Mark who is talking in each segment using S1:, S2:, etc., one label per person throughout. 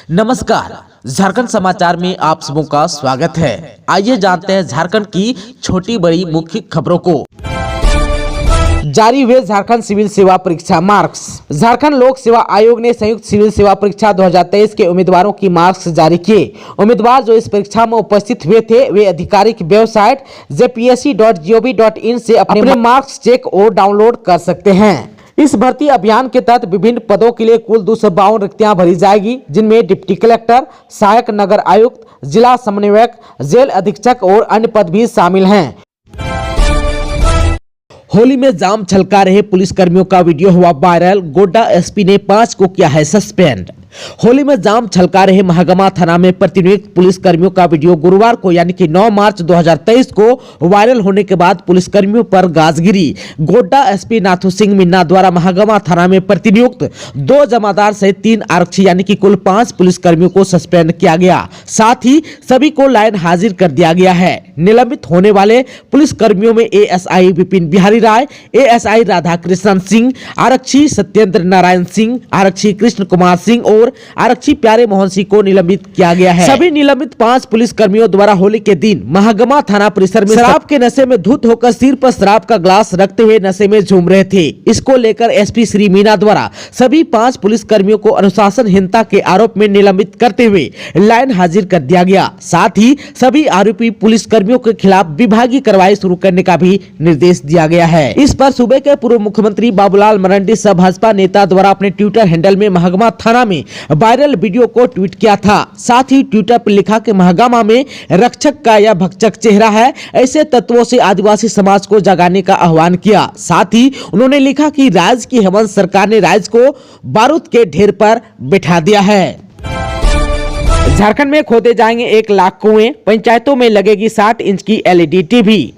S1: नमस्कार, झारखंड समाचार में आप सबों का स्वागत है। आइए जानते हैं झारखंड की छोटी बड़ी मुख्य खबरों को। जारी हुए झारखंड सिविल सेवा परीक्षा मार्क्स। झारखंड लोक सेवा आयोग ने संयुक्त सिविल सेवा परीक्षा 2023 के उम्मीदवारों की मार्क्स जारी किए। उम्मीदवार जो इस परीक्षा में उपस्थित हुए थे वे आधिकारिक वेबसाइट jpsc.gov.in से अपने मार्क्स चेक और डाउनलोड कर सकते हैं। इस भर्ती अभियान के तहत विभिन्न पदों के लिए कुल 252 रिक्तियां भरी जाएगी, जिनमें डिप्टी कलेक्टर, सहायक नगर आयुक्त, जिला समन्वयक, जेल अधीक्षक और अन्य पद भी शामिल हैं। होली में जाम छलका रहे पुलिसकर्मियों का वीडियो हुआ वायरल। गोड्डा एसपी ने 5 को किया है सस्पेंड। होली में जाम छलका रहे महागामा थाना में प्रतिनियुक्त पुलिसकर्मियों का वीडियो गुरुवार को यानी कि 9 मार्च 2023 को वायरल होने के बाद पुलिसकर्मियों पर गाज गिरी। गोड्डा एसपी नाथू सिंह मिन्ना द्वारा महागामा थाना में प्रतिनियुक्त 2 जमादार सहित 3 आरक्षी यानी कि कुल 5 पुलिसकर्मियों को सस्पेंड किया गया। साथ ही सभी को लाइन हाजिर कर दिया गया है। निलंबित होने वाले पुलिसकर्मियों में एएसआई विपिन बिहारी राय, एएसआई राधा कृष्ण सिंह, आरक्षी सत्येंद्र नारायण सिंह, आरक्षी कृष्ण कुमार सिंह और आरक्षी प्यारे मोहन सिंह को निलंबित किया गया है। सभी निलंबित 5 पुलिसकर्मियों द्वारा होली के दिन महागामा थाना परिसर में शराब के नशे में धुत होकर सिर पर शराब का ग्लास रखते हुए नशे में झूम रहे थे। इसको लेकर एसपी श्री मीना द्वारा सभी 5 पुलिसकर्मियों को अनुशासनहीनता के आरोप में निलंबित करते हुए लाइन हाजिर कर दिया गया। साथ ही सभी आरोपी पुलिसकर्मियों के खिलाफ विभागीय कार्रवाई शुरू करने का भी निर्देश दिया गया है। इस पर सूबे के पूर्व मुख्यमंत्री बाबूलाल मरांडी सह भाजपा नेता द्वारा अपने ट्विटर हैंडल में महागामा थाना में वायरल वीडियो को ट्वीट किया था। साथ ही ट्विटर पर लिखा कि महागामा में रक्षक का यह भक्षक चेहरा है, ऐसे तत्वों से आदिवासी समाज को जगाने का आह्वान किया। साथ ही उन्होंने लिखा कि राज्य की हेमंत सरकार ने राज्य को बारूद के ढेर पर बिठा दिया है। झारखंड में खोदे जाएंगे 1 लाख कुएं, पंचायतों में लगेगी 60 इंच की एलईडी टीवी।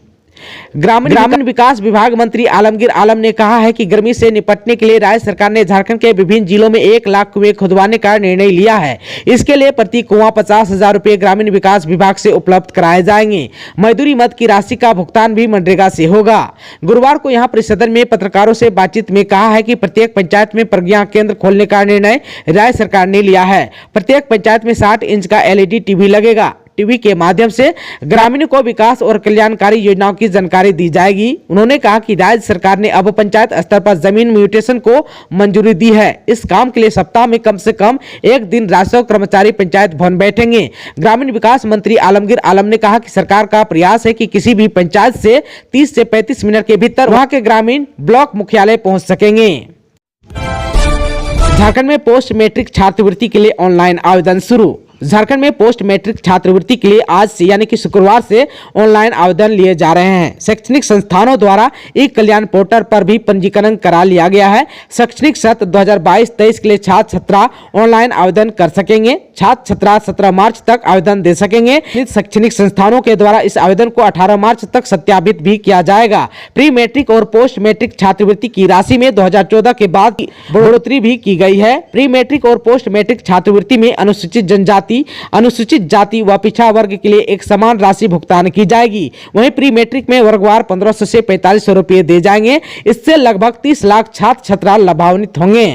S1: ग्रामीण विकास विभाग मंत्री आलमगीर आलम ने कहा है कि गर्मी से निपटने के लिए राज्य सरकार ने झारखंड के विभिन्न जिलों में 1 लाख कुएं खुदवाने का निर्णय लिया है। इसके लिए प्रति कुआं 50,000 रुपए ग्रामीण विकास विभाग से उपलब्ध कराए जाएंगे। मजदूरी मद की राशि का भुगतान भी मनरेगा से होगा। गुरुवार को यहाँ परिसदन में पत्रकारों से बातचीत में कहा है कि प्रत्येक पंचायत में प्रज्ञा केंद्र खोलने का निर्णय राज्य सरकार ने लिया है। प्रत्येक पंचायत में 60 इंच का एलईडी टीवी लगेगा। टीवी के माध्यम से ग्रामीणों को विकास और कल्याणकारी योजनाओं की जानकारी दी जाएगी। उन्होंने कहा कि राज्य सरकार ने अब पंचायत स्तर पर जमीन म्यूटेशन को मंजूरी दी है। इस काम के लिए सप्ताह में कम से कम 1 दिन राजस्व कर्मचारी पंचायत भवन बैठेंगे। ग्रामीण विकास मंत्री आलमगीर आलम ने कहा कि सरकार का प्रयास है कि किसी भी पंचायत से 30 से 35 मिनट के भीतर वहां के ग्रामीण ब्लॉक मुख्यालय पहुंच सकेंगे। झारखंड में पोस्ट मैट्रिक छात्रवृत्ति के लिए ऑनलाइन आवेदन शुरू। झारखंड में पोस्ट मैट्रिक छात्रवृत्ति के लिए आज से यानी कि शुक्रवार से ऑनलाइन आवेदन लिए जा रहे हैं। शैक्षणिक संस्थानों द्वारा ई कल्याण पोर्टल पर भी पंजीकरण करा लिया गया है। शैक्षणिक सत्र 2022-23 के लिए छात्र छात्रा ऑनलाइन आवेदन कर सकेंगे। छात्र छात्रा 17 मार्च तक आवेदन दे सकेंगे। शैक्षणिक संस्थानों के द्वारा इस आवेदन को 18 मार्च तक सत्यापित भी किया जाएगा। प्री मैट्रिक और पोस्ट मैट्रिक छात्रवृत्ति की राशि में 2014 के बाद बढ़ोतरी भी की गई है। प्री मैट्रिक और पोस्ट मैट्रिक छात्रवृत्ति में अनुसूचित जनजाति, अनुसूचित जाति व पिछड़ा वर्ग के लिए एक समान राशि भुगतान की जाएगी। वहीं प्री मैट्रिक में वर्गवार 1500 से 4500 रुपए दिए जाएंगे। इससे लगभग 30 लाख छात्र छात्रा लाभान्वित होंगे।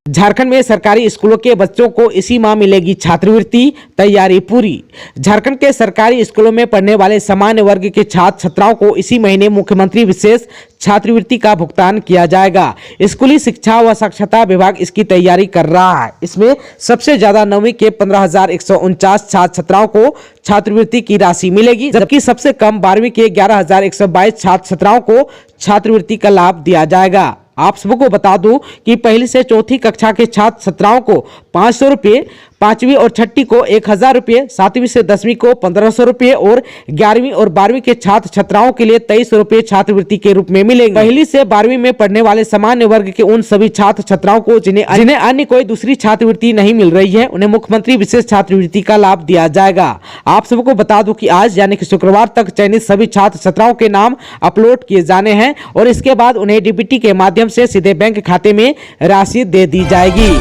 S1: झारखंड में सरकारी स्कूलों के बच्चों को इसी माह मिलेगी छात्रवृत्ति, तैयारी पूरी। झारखंड के सरकारी स्कूलों में पढ़ने वाले सामान्य वर्ग के छात्र छात्राओं को इसी महीने मुख्यमंत्री विशेष छात्रवृत्ति का भुगतान किया जाएगा। स्कूली शिक्षा व साक्षरता विभाग इसकी तैयारी कर रहा है। इसमें सबसे ज्यादा 9वीं के 15,149 छात्र छात्राओं को छात्रवृत्ति की राशि मिलेगी, जबकि सबसे कम 12वीं के 11,122 छात्र छात्राओं को छात्रवृत्ति का लाभ दिया जाएगा। आप सबको बता दूं कि पहली से चौथी कक्षा के छात्र छात्राओं को 500 रुपये, 5वीं और 6ठी को 1000 रुपये, 7वीं से 10वीं को 1500 रुपये और 11वीं और 12वीं के छात्र छात्राओं के लिए 2300 रुपये छात्रवृत्ति के रूप में मिलेंगे। पहली से 12वीं में पढ़ने वाले सामान्य वर्ग के उन सभी छात्र छात्राओं को जिन्हें अन्य कोई दूसरी छात्रवृत्ति नहीं मिल रही है, उन्हें मुख्यमंत्री विशेष छात्रवृत्ति का लाभ दिया जाएगा। आप सबको बता दूं कि आज यानी कि शुक्रवार तक चयनित सभी छात्र छात्राओं के नाम अपलोड किए जाने हैं और इसके बाद उन्हें डीबीटी के माध्यम से सीधे बैंक खाते में राशि दे दी जाएगी।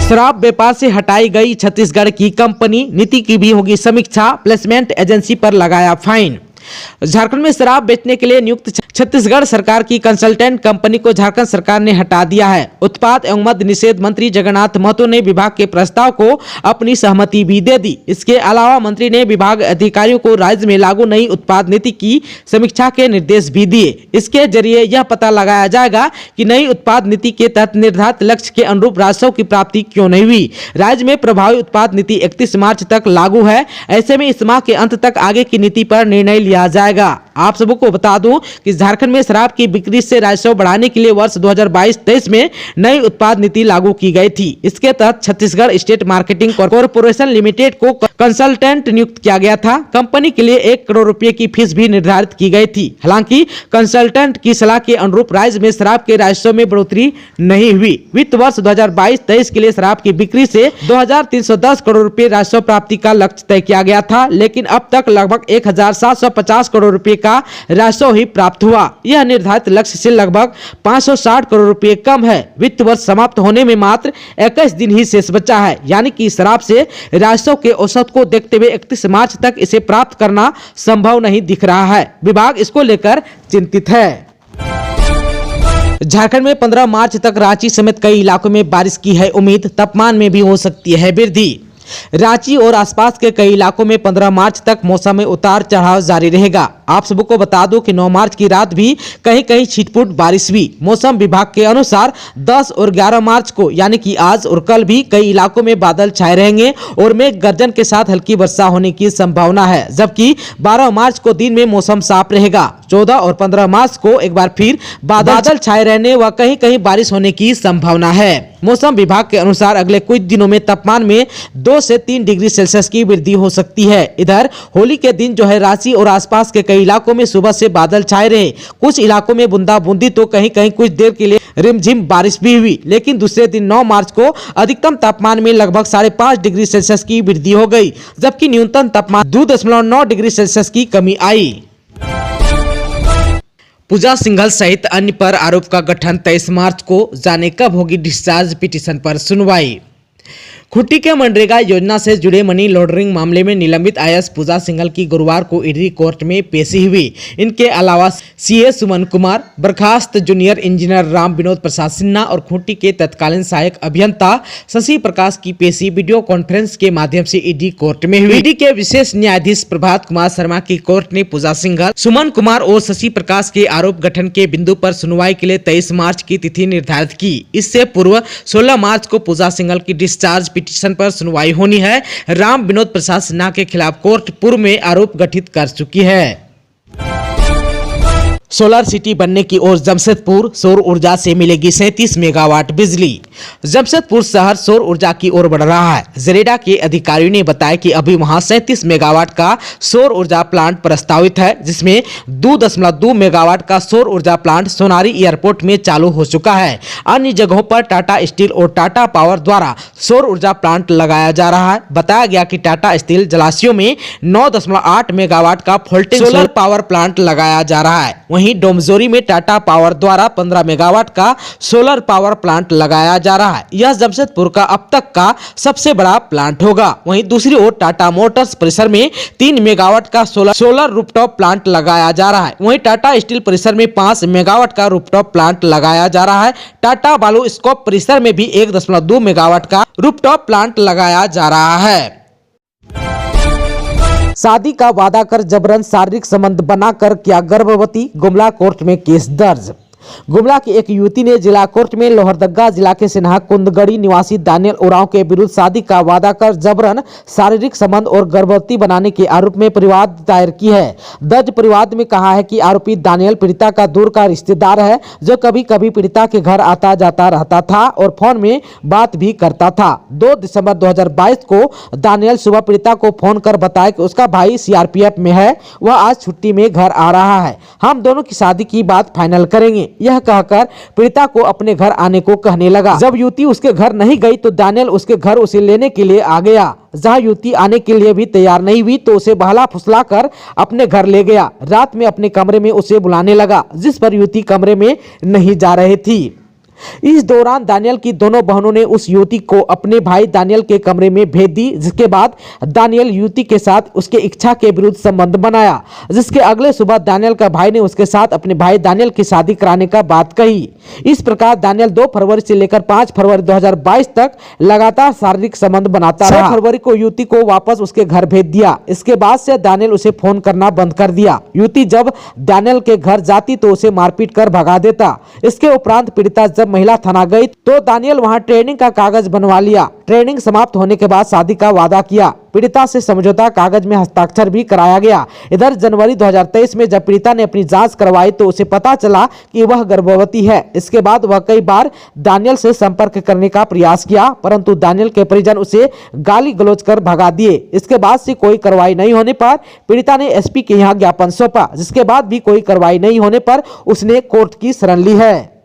S1: शराब व्यापार से हटाई गई छत्तीसगढ़ की कंपनी, नीति की भी होगी समीक्षा। प्लेसमेंट एजेंसी पर लगाया फाइन। झारखंड में शराब बेचने के लिए नियुक्त छत्तीसगढ़ सरकार की कंसल्टेंट कंपनी को झारखंड सरकार ने हटा दिया है। उत्पाद एवं मद्य निषेध मंत्री जगन्नाथ महतो ने विभाग के प्रस्ताव को अपनी सहमति भी दे दी। इसके अलावा मंत्री ने विभाग अधिकारियों को राज्य में लागू नई उत्पाद नीति की समीक्षा के निर्देश भी दिए। इसके जरिए यह पता लगाया जाएगा कि नई उत्पाद नीति के तहत निर्धारित लक्ष्य के अनुरूप राजस्व की प्राप्ति क्यों नहीं हुई। राज्य में प्रभावी उत्पाद नीति 31 मार्च तक लागू है। ऐसे में इस माह के अंत तक आगे की नीति पर निर्णय लिया जाएगा। आप सबको बता दूं कि झारखंड में शराब की बिक्री से राजस्व बढ़ाने के लिए वर्ष 2022-23 में नई उत्पाद नीति लागू की गई थी। इसके तहत Chhattisgarh state marketing corporation limited को कंसल्टेंट नियुक्त किया गया था। कंपनी के लिए 1 करोड़ रुपए की फीस भी निर्धारित की गई थी। हालांकि कंसल्टेंट की सलाह के अनुरूप राज्य में शराब के राजस्व में बढ़ोतरी नहीं हुई। वित्त वर्ष 2022-23 के लिए शराब की बिक्री से 2310 करोड़ रुपए राजस्व प्राप्ति का लक्ष्य तय किया गया था, लेकिन अब तक लगभग 1750 करोड़ रुपए का राजस्व ही प्राप्त हुआ। यह निर्धारित लक्ष्य से लगभग 560 करोड़ रुपए कम है। वित्त वर्ष समाप्त होने में मात्र 21 दिन ही शेष बचा है, यानी कि शराब से राजस्व के औसत को देखते हुए 31 मार्च तक इसे प्राप्त करना संभव नहीं दिख रहा है। विभाग इसको लेकर चिंतित है। झारखंड में 15 मार्च तक रांची समेत कई इलाकों में बारिश की है उम्मीद। तापमान में भी हो सकती है वृद्धि। रांची और आसपास के कई इलाकों में 15 मार्च तक मौसम में उतार चढ़ाव जारी रहेगा। आप सबको बता दूं कि 9 मार्च की रात भी कहीं कहीं छिटपुट बारिश हुई। मौसम विभाग के अनुसार 10 और 11 मार्च को यानी कि आज और कल भी कई इलाकों में बादल छाए रहेंगे और मेघ गर्जन के साथ हल्की वर्षा होने की संभावना है, जबकि 12 मार्च को दिन में मौसम साफ रहेगा। 14 और 15 मार्च को एक बार फिर बादल छाए रहने व कहीं कहीं बारिश होने की संभावना है। मौसम विभाग के अनुसार अगले कुछ दिनों में तापमान में 2 से 3 डिग्री सेल्सियस की वृद्धि हो सकती है। इधर होली के दिन जो है रांची और आसपास के कई इलाकों में सुबह से बादल छाए रहे। कुछ इलाकों में बूंदाबूंदी तो कहीं कहीं कुछ देर के लिए रिमझिम बारिश भी हुई, लेकिन दूसरे दिन 9 मार्च को अधिकतम तापमान में लगभग 5.5 डिग्री सेल्सियस की वृद्धि हो गई, जबकि न्यूनतम तापमान 2.9 डिग्री सेल्सियस की कमी आई। पूजा सिंघल सहित अन्य पर आरोप का गठन 23 मार्च को, जाने कब होगी डिस्चार्ज पिटीशन पर सुनवाई। खूंटी के मनरेगा योजना से जुड़े मनी लॉन्ड्रिंग मामले में निलंबित आईएएस पूजा सिंघल की गुरुवार को ईडी कोर्ट में पेशी हुई। इनके अलावा सीए सुमन कुमार, बर्खास्त जूनियर इंजीनियर राम विनोद प्रसाद सिन्हा और खूंटी के तत्कालीन सहायक अभियंता शशि प्रकाश की पेशी वीडियो कॉन्फ्रेंस के माध्यम से ईडी कोर्ट में हुई। ईडी के विशेष न्यायाधीश प्रभात कुमार शर्मा की कोर्ट ने पूजा सिंघल, सुमन कुमार और शशि प्रकाश के आरोप गठन के बिंदु पर सुनवाई के लिए 23 मार्च की तिथि निर्धारित की। इससे पूर्व 16 मार्च को पूजा सिंघल की डिस्चार्ज पिटीशन पर सुनवाई होनी है। राम विनोद प्रसाद सिन्हा के खिलाफ कोर्ट पूर्व में आरोप गठित कर चुकी है। सोलर सिटी बनने की ओर जमशेदपुर, सौर ऊर्जा से मिलेगी 37 मेगावाट बिजली। जमशेदपुर शहर सौर ऊर्जा की ओर बढ़ रहा है। जेरेडा के अधिकारियों ने बताया कि अभी वहां 37 मेगावाट का सौर ऊर्जा प्लांट प्रस्तावित है, जिसमें 2.2 मेगावाट का सौर ऊर्जा प्लांट सोनारी एयरपोर्ट में चालू हो चुका है। अन्य जगहों पर टाटा स्टील और टाटा पावर द्वारा सौर ऊर्जा प्लांट लगाया जा रहा है। बताया गया कि टाटा स्टील जलाशयों में 9.8 मेगावाट का फ्लोटिंग सोलर पावर प्लांट लगाया जा रहा है। वहीं डोमजोरी में टाटा पावर द्वारा 15 मेगावाट का सोलर पावर प्लांट लगाया जा रहा है। यह जमशेदपुर का अब तक का सबसे बड़ा प्लांट होगा। वहीं दूसरी ओर टाटा मोटर्स परिसर में 3 मेगावाट का सोलर रूफटॉप प्लांट लगाया जा रहा है। वहीं टाटा स्टील परिसर में 5 मेगावाट का रूफटॉप प्लांट लगाया जा रहा है। टाटा बालू स्कोप परिसर में भी 1.2 मेगावाट का रूफटॉप प्लांट लगाया जा रहा है। शादी का वादा कर जबरन शारीरिक संबंध बनाकर किया गर्भवती, गुमला कोर्ट में केस दर्ज। गुमला की एक युवती ने जिला कोर्ट में लोहरदगा जिला के सिन्हा कुंदगड़ी निवासी दानियल उरांव के विरुद्ध शादी का वादा कर जबरन शारीरिक संबंध और गर्भवती बनाने के आरोप में परिवाद दायर की है। दर्ज परिवाद में कहा है कि आरोपी दानियल पीड़िता का दूर का रिश्तेदार है, जो कभी कभी पीड़िता के घर आता जाता रहता था और फोन में बात भी करता था। 2 दिसंबर 2022 को दानियल सुबह पीड़िता को फोन कर बताया कि उसका भाई सीआरपीएफ में है, वह आज छुट्टी में घर आ रहा है, हम दोनों की शादी की बात फाइनल करेंगे। यह कहकर पीड़िता को अपने घर आने को कहने लगा। जब युवती उसके घर नहीं गई तो दानियल उसके घर उसे लेने के लिए आ गया। जहां युवती आने के लिए भी तैयार नहीं हुई तो उसे बहला फुसला कर अपने घर ले गया। रात में अपने कमरे में उसे बुलाने लगा, जिस पर युवती कमरे में नहीं जा रही थी। इस दौरान दानियल की दोनों बहनों ने उस युवती को अपने भाई दानियल के कमरे में भेज दी, जिसके बाद दानियल युवती के साथ उसके इच्छा के विरुद्ध संबंध बनाया, जिसके अगले सुबह दानियल का भाई ने उसके साथ अपने भाई दानियल की शादी कराने का बात कही। इस प्रकार दानियल 2 फरवरी से लेकर 5 फरवरी 2022 तक लगातार शारीरिक संबंध बनाता रहा। 6 फरवरी को युवती को वापस उसके घर भेज दिया। इसके बाद से दानियल उसे फोन करना बंद कर दिया। युवती जब दानियल के घर जाती तो उसे मारपीट कर भगा देता। इसके उपरांत पीड़िता जब महिला थाना गई तो दानियल वहां ट्रेनिंग का कागज बनवा लिया। ट्रेनिंग समाप्त होने के बाद शादी का वादा किया। पीड़िता से समझौता कागज में हस्ताक्षर भी कराया गया। इधर जनवरी 2023 में जब पीड़िता ने अपनी जांच करवाई तो उसे पता चला कि वह गर्भवती है। इसके बाद वह कई बार दानियल से संपर्क करने का प्रयास किया, परंतु दानियल के परिजन उसे गाली गलौज कर भगा दिए। इसके बाद से कोई कार्रवाई नहीं होने पर पीड़िता ने एसपी के यहाँ ज्ञापन सौंपा, जिसके बाद भी कोई कार्रवाई नहीं होने पर उसने कोर्ट की शरण ली है।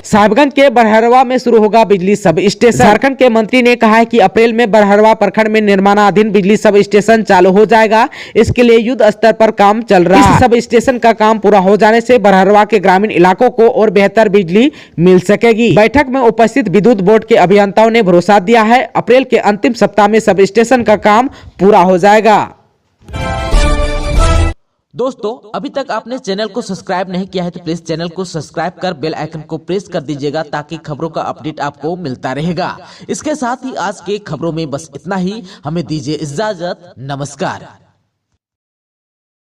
S1: साहिबगंज के बरहरवा में शुरू होगा बिजली सब स्टेशन। झारखंड के मंत्री ने कहा है कि अप्रैल में बरहरवा प्रखंड में निर्माणाधीन बिजली सब स्टेशन चालू हो जाएगा। इसके लिए युद्ध स्तर पर काम चल रहा है। इस सब स्टेशन का काम पूरा हो जाने से बरहरवा के ग्रामीण इलाकों को और बेहतर बिजली मिल सकेगी। बैठक में उपस्थित विद्युत बोर्ड के अभियंताओं ने भरोसा दिया है, अप्रैल के अंतिम सप्ताह में सब स्टेशन का काम पूरा हो जाएगा। दोस्तों, अभी तक आपने चैनल को सब्सक्राइब नहीं किया है तो प्लीज चैनल को सब्सक्राइब कर बेल आइकन को प्रेस कर दीजिएगा, ताकि खबरों का अपडेट आपको मिलता रहेगा। इसके साथ ही आज के खबरों में बस इतना ही। हमें दीजिए इजाजत। नमस्कार।